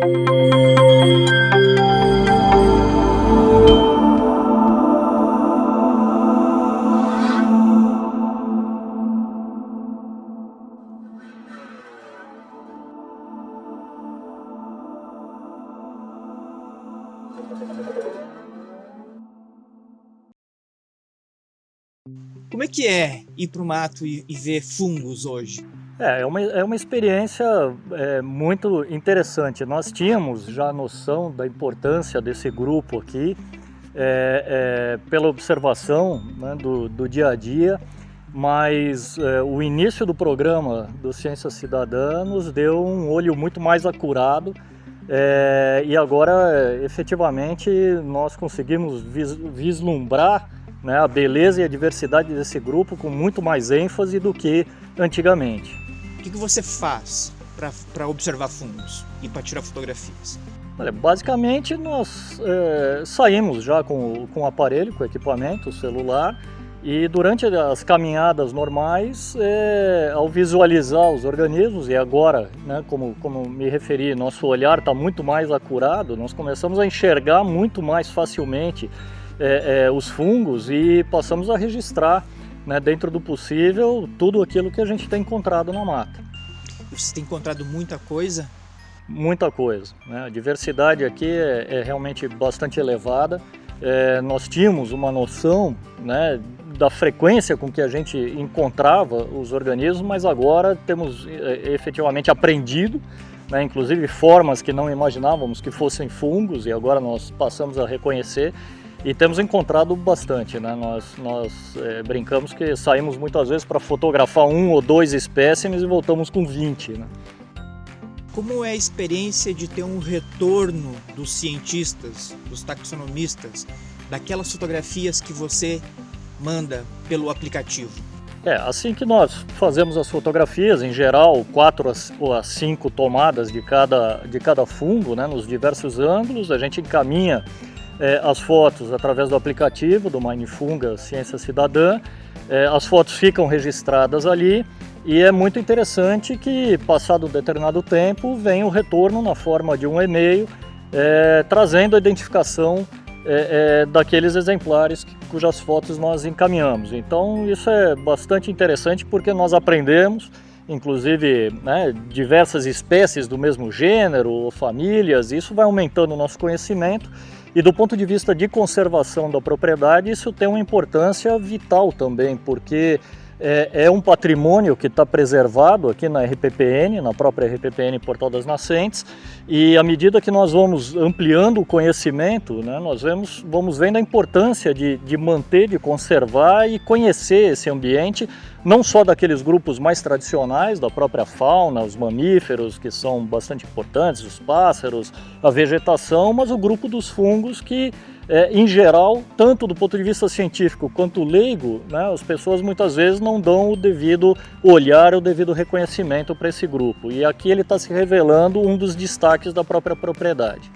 Como é que é ir para o mato e ver fungos hoje? É uma experiência muito interessante. Nós tínhamos já noção da importância desse grupo aqui, pela observação, né, do dia a dia, mas o início do programa do Ciência Cidadã nos deu um olho muito mais acurado, e agora efetivamente nós conseguimos vislumbrar, né, a beleza e a diversidade desse grupo com muito mais ênfase do que antigamente. O que você faz para observar fungos e para tirar fotografias? Olha, basicamente nós saímos já com o aparelho, com o equipamento, o celular, e durante as caminhadas normais, ao visualizar os organismos, e agora, né, como me referi, nosso olhar está muito mais acurado, nós começamos a enxergar muito mais facilmente os fungos e passamos a registrar, né, dentro do possível, tudo aquilo que a gente tem encontrado na mata. Você tem encontrado muita coisa? Muita coisa, né? A diversidade aqui é realmente bastante elevada. Nós tínhamos uma noção, né, da frequência com que a gente encontrava os organismos, mas agora temos efetivamente aprendido, né, inclusive formas que não imaginávamos que fossem fungos, e agora nós passamos a reconhecer. E temos encontrado bastante, né? Nós brincamos que saímos muitas vezes para fotografar 1 ou 2 espécimes e voltamos com 20, né? Como é a experiência de ter um retorno dos cientistas, dos taxonomistas, daquelas fotografias que você manda pelo aplicativo? Assim que nós fazemos as fotografias, em geral 4 a 5 tomadas de cada fungo, né, nos diversos ângulos, a gente encaminha as fotos através do aplicativo do Minefunga Ciência Cidadã. As fotos ficam registradas ali e é muito interessante que, passado um determinado tempo, vem o retorno na forma de um e-mail trazendo a identificação daqueles exemplares cujas fotos nós encaminhamos. Então isso é bastante interessante porque nós aprendemos, inclusive, né, diversas espécies do mesmo gênero ou famílias, e isso vai aumentando o nosso conhecimento. E do ponto de vista de conservação da propriedade, isso tem uma importância vital também, porque é um patrimônio que está preservado aqui na RPPN, na própria RPPN Portal das Nascentes, e à medida que nós vamos ampliando o conhecimento, né, nós vamos vendo a importância de manter, de conservar e conhecer esse ambiente, não só daqueles grupos mais tradicionais, da própria fauna, os mamíferos, que são bastante importantes, os pássaros, a vegetação, mas o grupo dos fungos que, em geral, tanto do ponto de vista científico quanto leigo, né, as pessoas muitas vezes não dão o devido olhar, o devido reconhecimento para esse grupo. E aqui ele está se revelando um dos destaques da própria propriedade.